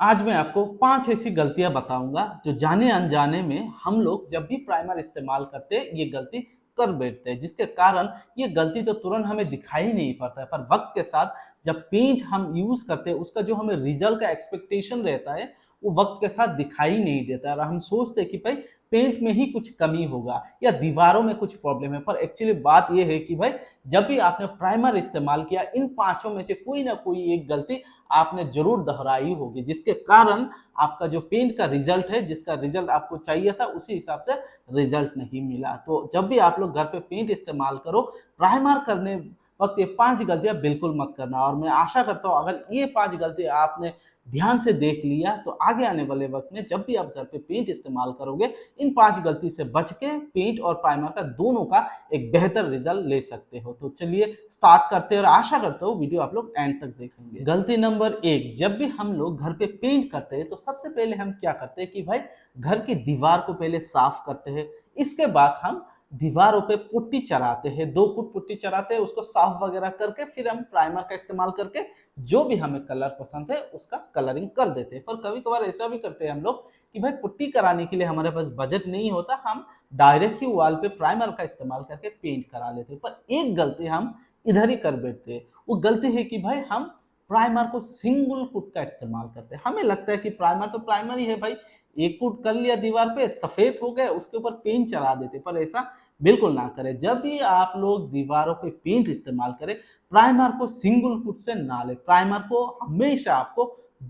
आज मैं आपको 5 ऐसी गलतियाँ बताऊँगा जो जाने अनजाने में हम लोग जब भी प्राइमर इस्तेमाल करते हैं ये गलती कर बैठते हैं, जिसके कारण ये गलती तो तुरंत हमें दिखाई नहीं पड़ता है, पर वक़्त के साथ जब पेंट हम यूज़ करते हैं उसका जो हमें रिज़ल्ट का एक्सपेक्टेशन रहता है, वो वक़्त के साथ दिखाई नहीं देता है और हम सोचते हैं कि भाई पेंट में ही कुछ कमी होगा या दीवारों में कुछ प्रॉब्लम है, पर एक्चुअली बात ये है कि भाई जब भी आपने प्राइमर इस्तेमाल किया, इन पाँचों में से कोई ना कोई एक गलती आपने ज़रूर दोहराई होगी, जिसके कारण आपका जो पेंट का रिज़ल्ट है, जिसका रिज़ल्ट आपको चाहिए था, उसी हिसाब से रिज़ल्ट नहीं मिला। तो जब भी आप लोग घर पे पेंट इस्तेमाल करो, प्राइमर करने वक़्त ये 5 गलतियाँ बिल्कुल मत करना और मैं आशा करता हूँ अगर ये 5 गलतियाँ आपने ध्यान से देख लिया, तो आगे आने वाले वक़्त में जब भी आप घर पे पेंट इस्तेमाल करोगे, इन 5 गलती से बच के पेंट और प्राइमर का दोनों का एक बेहतर रिजल्ट ले सकते हो। तो चलिए स्टार्ट करते हैं और आशा करता हूँ वीडियो आप लोग एंड तक देखेंगे। गलती नंबर 1, जब भी हम लोग घर पे पेंट करते हैं तो सबसे पहले हम क्या करते हैं कि भाई घर की दीवार को पहले साफ करते हैं। इसके बाद हम दीवारों पे पुट्टी चढ़ाते हैं, 2 फुट पुट्टी चढ़ाते हैं, उसको साफ वगैरह करके फिर हम प्राइमर का इस्तेमाल करके जो भी हमें कलर पसंद है उसका कलरिंग कर देते हैं। पर कभी-कभार ऐसा भी करते हैं हम लोग कि भाई पुट्टी कराने के लिए हमारे पास बजट नहीं होता, हम डायरेक्ट ही वॉल पे प्राइमर का इस्तेमाल करके पेंट करा लेते हैं। पर एक गलती हम इधर ही कर बैठते हैं, वो गलती है कि भाई हम प्राइमर को सिंगल कोट का इस्तेमाल करते हैं। हमें लगता है कि प्राइमर तो प्राइमर ही है भाई, एक कोट कर लिया दीवार पे, सफेद हो गया, उसके ऊपर पेंट चढ़ा देते, पर ऐसा बिल्कुल ना करें। जब भी आप लोग दीवारों पे पेंट इस्तेमाल करें, प्राइमर को सिंगल कोट से ना लें, प्राइमर को हमेशा आपको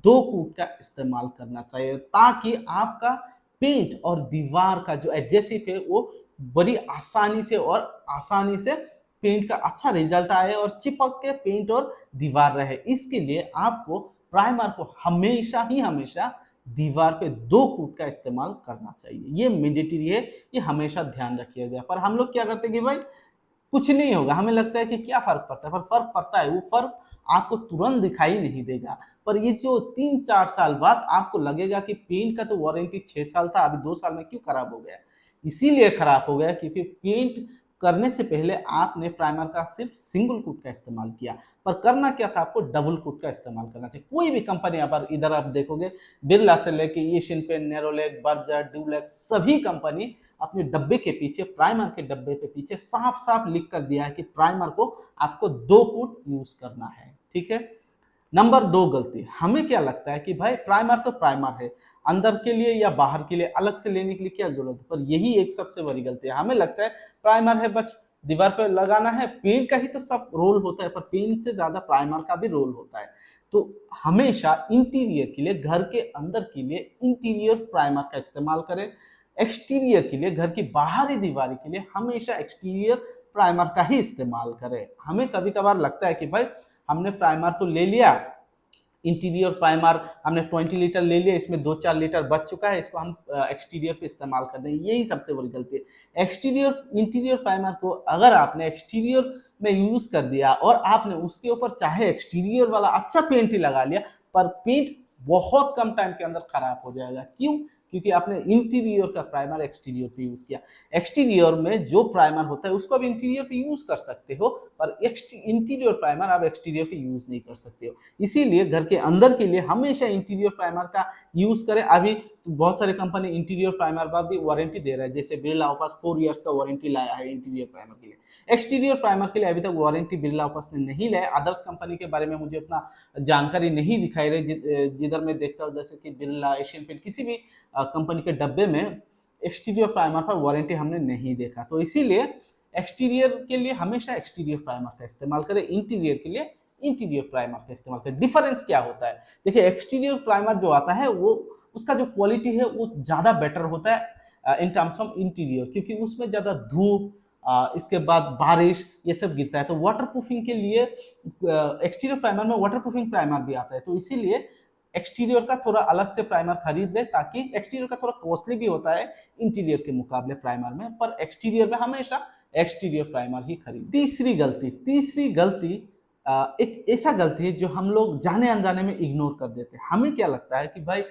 2 कोट का इस्तेमाल करना चाहिए ताकि आपका पेंट और दीवार का जो एडजेसिव है वो बड़ी आसानी से पेंट का अच्छा रिजल्ट आए और चिपक के पेंट और दीवार रहे। इसके लिए आपको प्राइमर को हमेशा दीवार पे 2 कोट का इस्तेमाल करना चाहिए। ये मैंडेटरी है, ये हमेशा ध्यान रखिएगा। पर हम लोग क्या करते हैं कि भाई कुछ नहीं होगा, हमें लगता है कि क्या फ़र्क पड़ता है, पर फ़र्क पड़ता है। वो फ़र्क आपको तुरंत दिखाई नहीं देगा, पर ये जो 3-4 साल बाद आपको लगेगा कि पेंट का तो वारंटी 6 साल था, अभी 2 साल में क्यों खराब हो गया? इसीलिए खराब हो गया क्योंकि पेंट करने से पहले आपने प्राइमर का सिर्फ़ सिंगल कोट का इस्तेमाल किया, पर करना क्या था, आपको डबल कोट का इस्तेमाल करना चाहिए। कोई भी कंपनी अगर इधर आप देखोगे, बिरला से लेके Asian Paint, Nerolac, Berger, Dulux सभी कंपनी अपने डब्बे के पीछे, प्राइमर के डब्बे के पीछे साफ-साफ लिख कर दिया है कि प्राइमर को आपको 2 कोट यूज़ करना है, ठीक है? नंबर 2 गलती, हमें क्या लगता है कि भाई प्राइमर तो प्राइमर है, अंदर के लिए या बाहर के लिए अलग से लेने के लिए क्या ज़रूरत है? पर यही एक सबसे बड़ी गलती है। हमें लगता है प्राइमर है बस दीवार पे लगाना है, पेंट का ही तो सब रोल होता है, पर पेंट से ज़्यादा प्राइमर का भी रोल होता है। तो हमेशा इंटीरियर के लिए, घर के अंदर के लिए इंटीरियर प्राइमर का इस्तेमाल करें। एक्सटीरियर के लिए, घर की बाहरी दीवार के लिए हमेशा एक्सटीरियर प्राइमर का ही इस्तेमाल करें। हमें कभी-कभार लगता है कि भाई हमने प्राइमर तो ले लिया, इंटीरियर प्राइमर हमने 20 लीटर ले लिया, इसमें 2-4 लीटर बच चुका है, इसको हम एक्सटीरियर पे इस्तेमाल कर दें, यही सबसे बड़ी गलती है। इंटीरियर प्राइमर को अगर आपने एक्सटीरियर में यूज़ कर दिया और आपने उसके ऊपर चाहे एक्सटीरियर वाला अच्छा पेंट ही लगा लिया, पर पेंट बहुत कम टाइम के अंदर खराब हो जाएगा। क्यों? क्योंकि आपने इंटीरियर का प्राइमर एक्सटीरियर पे यूज़ किया। एक्सटीरियर में जो प्राइमर होता है उसको आप इंटीरियर पे यूज़ कर सकते हो, पर इंटीरियर प्राइमर आप एक्सटीरियर पे यूज़ नहीं कर सकते हो। इसीलिए घर के अंदर के लिए हमेशा इंटीरियर प्राइमर का यूज़ करें। अभी बहुत सारे कंपनी इंटीरियर प्राइमर पर भी वारंटी दे रहा है, जैसे बिरला ऑफर्स 4 इयर्स का वारंटी लाया है इंटीरियर प्राइमर के लिए। एक्सटीरियर प्राइमर के लिए अभी तक वारंटी बिरला ऑफर्स ने नहीं लाया। अदर्स कंपनी के बारे में मुझे उतना जानकारी नहीं दिखाई रही, जिधर मैं देखता हूँ जैसे कि बिरला, एशियन पेंट, किसी भी कंपनी के डब्बे में एक्सटीरियर प्राइमर पर वारंटी हमने नहीं देखा। तो इसीलिए एक्सटीरियर के लिए हमेशा एक्सटीरियर प्राइमर का इस्तेमाल करें, इंटीरियर के लिए इंटीरियर प्राइमर का इस्तेमाल करें। डिफरेंस क्या होता है? देखिए एक्सटीरियर प्राइमर जो आता है वो उसका जो क्वालिटी है वो ज़्यादा बेटर होता है इन टर्म्स ऑफ इंटीरियर, क्योंकि उसमें ज़्यादा धूप, इसके बाद बारिश ये सब गिरता है। तो वाटर प्रूफिंग के लिए एक्सटीरियर प्राइमर में वाटर प्रूफिंग प्राइमर भी आता है, तो इसीलिए एक्सटीरियर का थोड़ा अलग से प्राइमर खरीद ले, ताकि एक्सटीरियर का थोड़ा कॉस्टली भी होता है इंटीरियर के मुकाबले प्राइमर में, पर एक्सटीरियर में हमेशा एक्सटीरियर प्राइमर ही खरीद। तीसरी गलती एक ऐसा गलती है जो हम लोग जाने अनजाने में इग्नोर कर देते हैं। हमें क्या लगता है कि भाई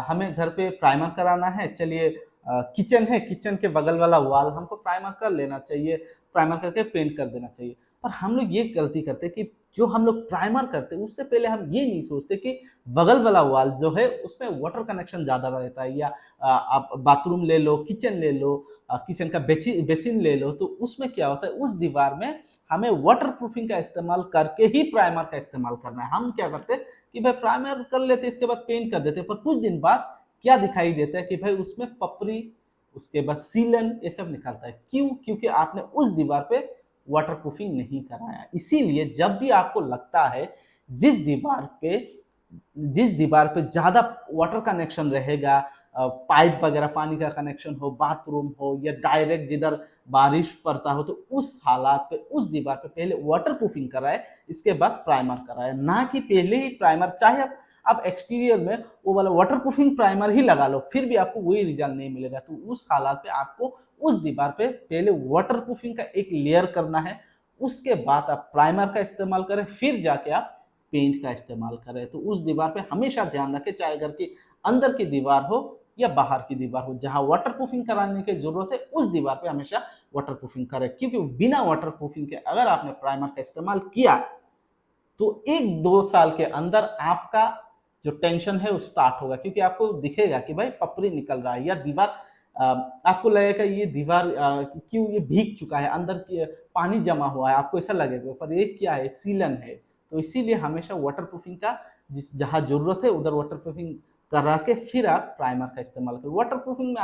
हमें घर पे प्राइमर कराना है, चलिए किचन है, किचन के बगल वाला वॉल हमको प्राइमर कर लेना चाहिए, प्राइमर करके पेंट कर देना चाहिए। पर हम लोग ये गलती करते हैं कि जो हम लोग प्राइमर करते हैं उससे पहले हम ये नहीं सोचते कि बगल वाला वॉल जो है उसमें वाटर कनेक्शन ज़्यादा रहता है, या आप बाथरूम ले लो, किचन ले लो, किचन का बेसिन ले लो, तो उसमें क्या होता है उस दीवार में हमें वाटर प्रूफिंग का इस्तेमाल करके ही प्राइमर का इस्तेमाल करना है। हम क्या करते हैं कि भाई प्राइमर कर लेते इसके बाद पेंट कर देते, पर कुछ दिन बाद क्या दिखाई देता है कि भाई उसमें पपरी, उसके बाद सीलन, ये सब निकलता है। क्यों? क्योंकि आपने उस दीवार पे वाटर प्रूफिंग नहीं कराया। इसीलिए जब भी आपको लगता है जिस दीवार पे जिस दीवार पे ज़्यादा वाटर कनेक्शन रहेगा, पाइप वगैरह पानी का कनेक्शन हो, बाथरूम हो, या डायरेक्ट जिधर बारिश पड़ता हो, तो उस हालात पे उस दीवार पे पहले वाटर प्रूफिंग कराए, इसके बाद प्राइमर कराए। ना कि पहले ही प्राइमर, चाहे आप एक्सटीरियर में वो वाला वाटर प्रूफिंग प्राइमर ही लगा लो, फिर भी आपको वही रिजल्ट नहीं मिलेगा। तो उस हालात पे आपको उस दीवार पे पहले वाटर प्रूफिंग का एक लेयर करना है, उसके बाद आप प्राइमर का इस्तेमाल करें, फिर जाके आप पेंट का इस्तेमाल करें। तो उस दीवार पे हमेशा ध्यान रखें, चाहे घर की अंदर की दीवार हो या बाहर की दीवार हो, जहां वाटर प्रूफिंग कराने की जरूरत है उस दीवार पे हमेशा वाटर प्रूफिंग करें। क्योंकि बिना वाटर प्रूफिंग के अगर आपने प्राइमर का इस्तेमाल किया तो 1-2 साल के अंदर आपका जो टेंशन है वो स्टार्ट होगा, क्योंकि आपको दिखेगा कि भाई पपड़ी निकल रहा है, या दीवार आपको लगेगा ये दीवार क्यों ये भीग चुका है, अंदर की पानी जमा हुआ है, आपको ऐसा लगेगा, पर ये क्या है, सीलन है। तो इसीलिए हमेशा वाटर प्रूफिंग का जिस जहाँ जरूरत है उधर वाटर प्रूफिंग करा के फिर आप प्राइमर का इस्तेमाल करें। वाटर प्रूफिंग में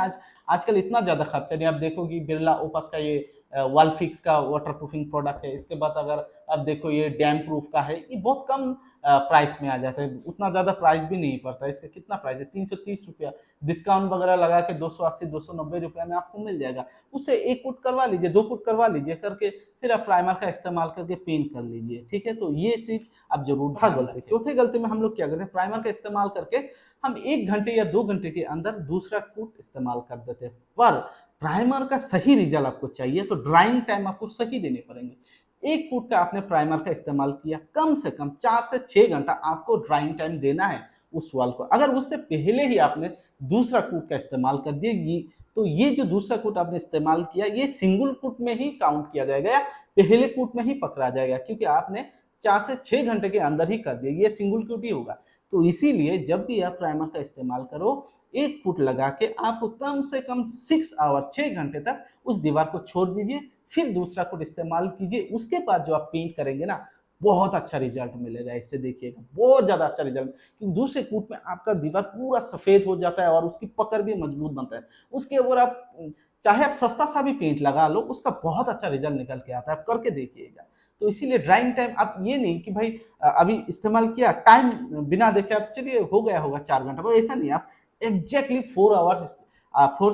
आजकल इतना ज़्यादा खर्चा नहीं। आप देखोगे बिरला ओपस का ये वॉल फिक्स का वाटर प्रूफिंग प्रोडक्ट है। इसके बाद अगर आप देखो ये डैम प्रूफ का है, ये बहुत कम प्राइस में आ जाता है, उतना ज़्यादा प्राइस भी नहीं पड़ता है। इसका कितना प्राइस है, 330 रुपया, डिस्काउंट वगैरह लगा के 280-290 रुपया में आपको मिल जाएगा। उससे 1 फुट करवा लीजिए, 2 फुट करवा लीजिए करके, फिर आप प्राइमर का इस्तेमाल करके पेंट कर लीजिए। ठीक है, तो ये चीज आप जरूर ध्यान रखें। चौथे गलती में हम लोग क्या करते हैं, प्राइमर का इस्तेमाल करके हम 1 घंटे या 2 घंटे के अंदर दूसरा कोट इस्तेमाल कर देते हैं। पर प्राइमर का सही रिजल्ट आपको चाहिए तो ड्राइंग टाइम आपको सही देने पड़ेंगे। 1 फुट का आपने प्राइमर का इस्तेमाल किया, कम से कम 4 से 6 घंटा आपको ड्राइंग टाइम देना है उस वॉल को। अगर उससे पहले ही आपने दूसरा कोट का इस्तेमाल कर दिया, तो ये जो दूसरा कोट आपने इस्तेमाल किया ये सिंगल कोट में ही काउंट किया जाएगा, या पहले कोट में ही पकड़ा जाएगा, क्योंकि आपने 4 से 6 घंटे के अंदर ही कर दिया, ये सिंगल कोट ही होगा। तो इसीलिए जब भी आप प्राइमर का इस्तेमाल करो, 1 फुट लगा के आपको कम से कम 6 आवर 6 घंटे तक उस दीवार को छोड़ दीजिए, फिर दूसरा कोट इस्तेमाल कीजिए। उसके बाद जो आप पेंट करेंगे ना, बहुत अच्छा रिजल्ट मिलेगा। इससे देखिएगा बहुत ज्यादा अच्छा रिजल्ट, क्योंकि दूसरे कोट में आपका दीवार पूरा सफेद हो जाता है और उसकी पकड़ भी मजबूत बनता है। उसके ऊपर आप चाहे आप सस्ता सा भी पेंट लगा लो, उसका बहुत अच्छा रिजल्ट निकल के आता है, आप करके देखिएगा। तो इसीलिए ड्राइंग टाइम आप ये नहीं कि भाई अभी इस्तेमाल किया, टाइम बिना देखे आप चलिए हो गया होगा 4 घंटा, पर ऐसा नहीं। आप एग्जैक्टली 4 आवर्स 4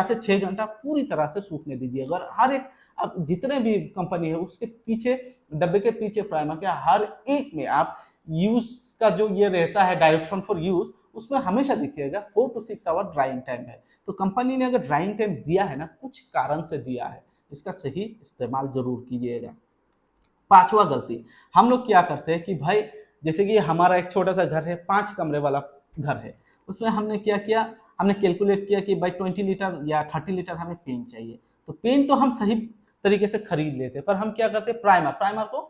से 6 घंटा पूरी तरह से सूखने दीजिए। अगर हर एक आप जितने भी कंपनी है उसके पीछे, डब्बे के पीछे प्राइमर के हर एक में आप यूज का जो ये रहता है डायरेक्शन फॉर यूज, उसमें हमेशा दिखिएगा 4 to 6 आवर ड्राइंग टाइम है। तो कंपनी ने अगर ड्राइंग टाइम दिया है ना, कुछ कारण से दिया है, इसका सही इस्तेमाल जरूर कीजिएगा। पांचवा गलती, हम लोग क्या करते हैं कि भाई जैसे कि हमारा एक छोटा सा घर है, 5 कमरे वाला घर है, उसमें हमने क्या किया, हमने कैलकुलेट किया कि भाई 20 लीटर या 30 लीटर हमें पेंट चाहिए। तो पेंट तो हम सही तरीके से खरीद लेते, पर हम क्या करते, प्राइमर प्राइमर को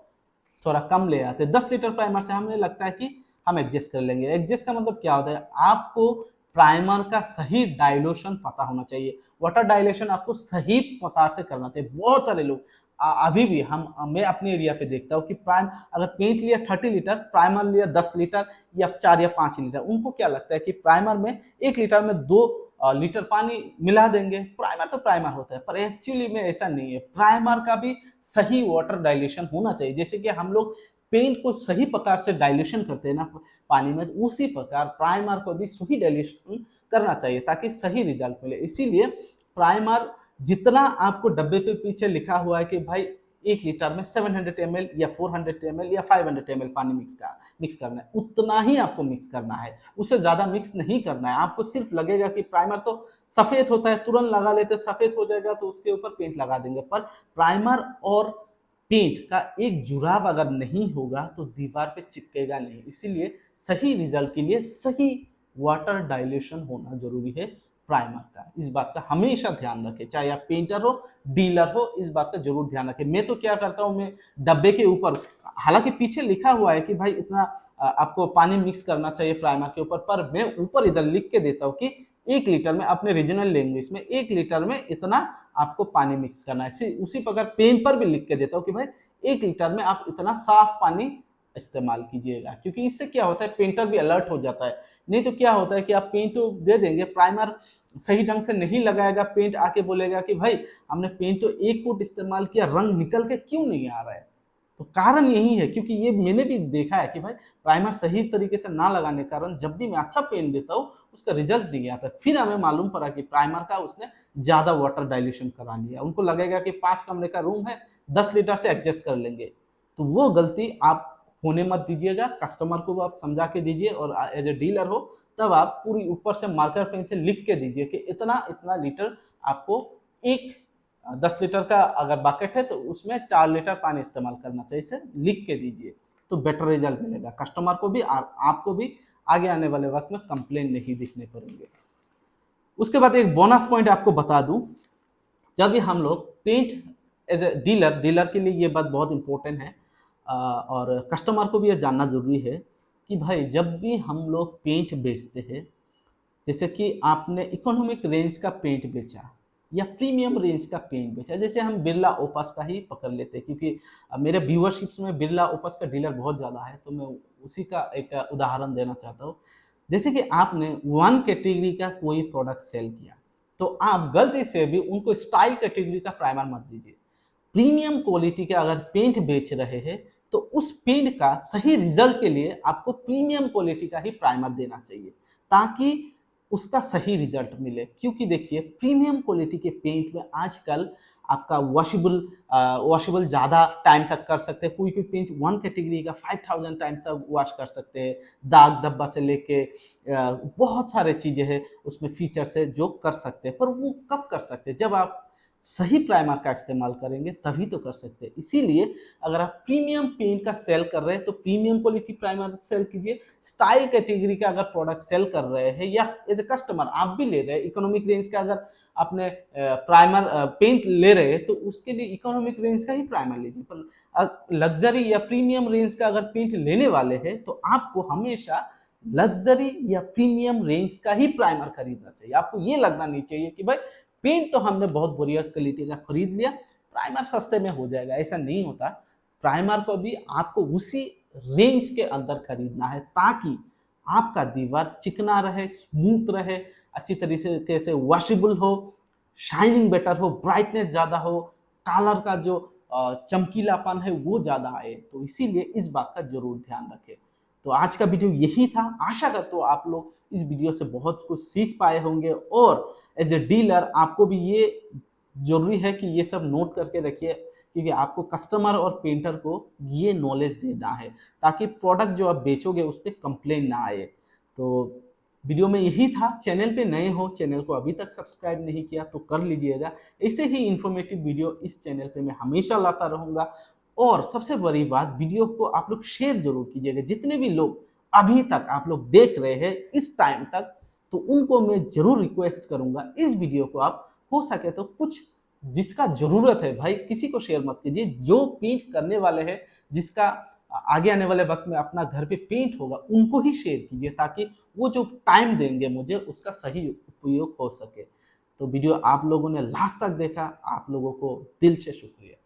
थोड़ा कम ले आते। 10 लीटर प्राइमर से हमें लगता है कि हम एडजस्ट कर लेंगे। एडजस्ट का मतलब क्या होता है, आपको प्राइमर का सही डाइल्यूशन पता होना चाहिए, वाटर डाइल्यूशन आपको सही प्रकार से करना चाहिए। बहुत सारे लोग अभी भी मैं अपने एरिया पे देखता हूँ कि प्राइम अगर पेंट लिया 30 लीटर, प्राइमर लिया 10 लीटर या 4 या 5 लीटर, उनको क्या लगता है कि प्राइमर में 1 लीटर में 2 लीटर पानी मिला देंगे, प्राइमर तो प्राइमर होता है। पर एक्चुअली में ऐसा नहीं है, प्राइमर का भी सही वाटर डाइल्यूशन होना चाहिए। जैसे कि हम लोग पेंट को सही प्रकार से डाइल्यूशन करते हैं ना पानी में, उसी प्रकार प्राइमर को भी सही डाइल्यूशन करना चाहिए ताकि सही रिजल्ट मिले। इसीलिए प्राइमर जितना आपको डब्बे पे पीछे लिखा हुआ है कि भाई 1 लीटर में 700 ml या 400 ml या 500 ml पानी मिक्स करना है, उतना ही आपको मिक्स करना है, उससे ज्यादा मिक्स नहीं करना है। आपको सिर्फ लगेगा कि प्राइमर तो सफेद होता है, तुरंत लगा लेते, सफेद हो जाएगा तो उसके ऊपर पेंट लगा देंगे, पर प्राइमर और पेंट का एक जुड़ाव अगर नहीं होगा तो दीवार पे चिपकेगा नहीं। इसीलिए सही रिजल्ट के लिए सही वाटर डाइल्यूशन होना जरूरी है प्राइमर का। इस बात का हमेशा ध्यान रखें, चाहे आप पेंटर हो, डीलर हो, इस बात का जरूर ध्यान रखें। मैं तो क्या करता हूँ, मैं डब्बे के ऊपर, हालांकि पीछे लिखा हुआ है कि भाई इतना आपको पानी मिक्स करना चाहिए प्राइमर के ऊपर, पर मैं ऊपर इधर लिख के देता हूँ कि 1 लीटर में, अपने रीजनल लैंग्वेज में 1 लीटर में इतना आपको पानी मिक्स करना है। उसी प्रकार पेन पर भी लिख के देता हूँ कि भाई 1 लीटर में आप इतना साफ पानी इस्तेमाल कीजिएगा, क्योंकि इससे क्या होता है, पेंटर भी अलर्ट हो जाता है। नहीं तो क्या होता है कि आप पेंट तो दे देंगे, प्राइमर सही ढंग से नहीं लगाएगा, पेंट आके बोलेगा कि भाई हमने पेंट तो 1 कोट इस्तेमाल किया, रंग निकल के क्यों नहीं आ रहा है। तो कारण यही है, क्योंकि ये मैंने भी देखा है कि भाई प्राइमर सही तरीके से ना लगाने के कारण जब भी मैं अच्छा पेंट देता हूँ उसका रिजल्ट नहीं आता। फिर हमें मालूम पड़ा कि प्राइमर का उसने ज्यादा वाटर डाइल्यूशन करा लिया। उनको लगेगा कि 5 कमरे का रूम है, 10 लीटर से एडजस्ट कर लेंगे। तो वो गलती आप होने मत दीजिएगा, कस्टमर को आप समझा के दीजिए, और एज ए डीलर हो तब आप पूरी ऊपर से मार्कर पेन से लिख के दीजिए कि इतना इतना लीटर आपको, एक 10 लीटर का अगर बकेट है तो उसमें 4 लीटर पानी इस्तेमाल करना चाहिए, इसे लिख के दीजिए, तो बेटर रिजल्ट मिलेगा कस्टमर को भी और आपको भी। आगे आने वाले वक्त में कंप्लेन नहीं दिखने पड़ेंगे। उसके बाद एक बोनस पॉइंट आपको बता दूं, जब भी हम लोग paint, as a dealer, dealer के लिए ये बात बहुत इंपॉर्टेंट है, और कस्टमर को भी ये जानना जरूरी है कि भाई जब भी हम लोग पेंट बेचते हैं, जैसे कि आपने इकोनॉमिक रेंज का पेंट बेचा या प्रीमियम रेंज का पेंट बेचा, जैसे हम बिरला ओपस का ही पकड़ लेते हैं, क्योंकि मेरे व्यूअरशिप्स में बिरला ओपस का डीलर बहुत ज़्यादा है, तो मैं उसी का एक उदाहरण देना चाहता हूँ। जैसे कि आपने 1 कैटेगरी का कोई प्रोडक्ट सेल किया, तो आप गलती से भी उनको स्टाइल कैटेगरी का प्राइमर मत दीजिए। प्रीमियम क्वालिटी के अगर पेंट बेच रहे हैं तो उस पेंट का सही रिजल्ट के लिए आपको प्रीमियम क्वालिटी का ही प्राइमर देना चाहिए, ताकि उसका सही रिजल्ट मिले। क्योंकि देखिए प्रीमियम क्वालिटी के पेंट में आजकल आपका वॉशेबल ज़्यादा टाइम तक कर सकते हैं। कोई कोई पेंट 1 कैटेगरी का 5000 टाइम्स तक वॉश कर सकते हैं। दाग धब्बा से लेके बहुत सारे चीज़ें हैं उसमें, फीचर्स है जो कर सकते हैं, पर वो कब कर सकते हैं, जब आप सही प्राइमर का इस्तेमाल करेंगे तभी तो कर सकते हैं। इसीलिए अगर आप प्रीमियम पेंट का सेल कर रहे हैं तो प्रीमियम क्वालिटी प्राइमर सेल कीजिए। स्टाइल कैटेगरी का अगर प्रोडक्ट सेल कर रहे हैं या एज ए कस्टमर आप भी ले रहे हैं, इकोनॉमिक रेंज का अगर आपने प्राइमर पेंट ले रहे हैं तो उसके लिए इकोनॉमिक रेंज का ही प्राइमर लीजिए। पर लग्जरी या प्रीमियम रेंज का अगर पेंट लेने वाले हैं तो आपको हमेशा लग्जरी या प्रीमियम रेंज का ही प्राइमर खरीदना चाहिए। आपको ये लगना नहीं चाहिए कि भाई पेंट तो हमने बहुत बढ़िया क्वालिटी का खरीद लिया, प्राइमर सस्ते में हो जाएगा, ऐसा नहीं होता। प्राइमर को भी आपको उसी रेंज के अंदर खरीदना है, ताकि आपका दीवार चिकना रहे, स्मूथ रहे, अच्छी तरीके से वॉशेबल हो, शाइनिंग बेटर हो, ब्राइटनेस ज़्यादा हो, कलर का जो चमकीलापन है वो ज़्यादा आए। तो इसीलिए इस बात का जरूर ध्यान रखें। तो आज का वीडियो यही था। आशा करता हूँ आप लोग इस वीडियो से बहुत कुछ सीख पाए होंगे, और एज ए डीलर आपको भी ये जरूरी है कि ये सब नोट करके रखिए, क्योंकि आपको कस्टमर और पेंटर को ये नॉलेज देना है, ताकि प्रोडक्ट जो आप बेचोगे उस पर कंप्लेन ना आए। तो वीडियो में यही था। चैनल पे नए हो, चैनल को अभी तक सब्सक्राइब नहीं किया तो कर लीजिएगा। ऐसे ही इंफॉर्मेटिव वीडियो इस चैनल पे मैं हमेशा लाता रहूँगा। और सबसे बड़ी बात, वीडियो को आप लोग शेयर जरूर कीजिएगा। जितने भी लोग अभी तक आप लोग देख रहे हैं इस टाइम तक, तो उनको मैं जरूर रिक्वेस्ट करूंगा इस वीडियो को आप हो सके तो कुछ जिसका जरूरत है, भाई किसी को शेयर मत कीजिए। जो पेंट करने वाले हैं, जिसका आगे आने वाले वक्त में अपना घर पे पेंट होगा, उनको ही शेयर कीजिए, ताकि वो जो टाइम देंगे मुझे उसका सही उपयोग हो सके। तो वीडियो आप लोगों ने लास्ट तक देखा, आप लोगों को दिल से शुक्रिया।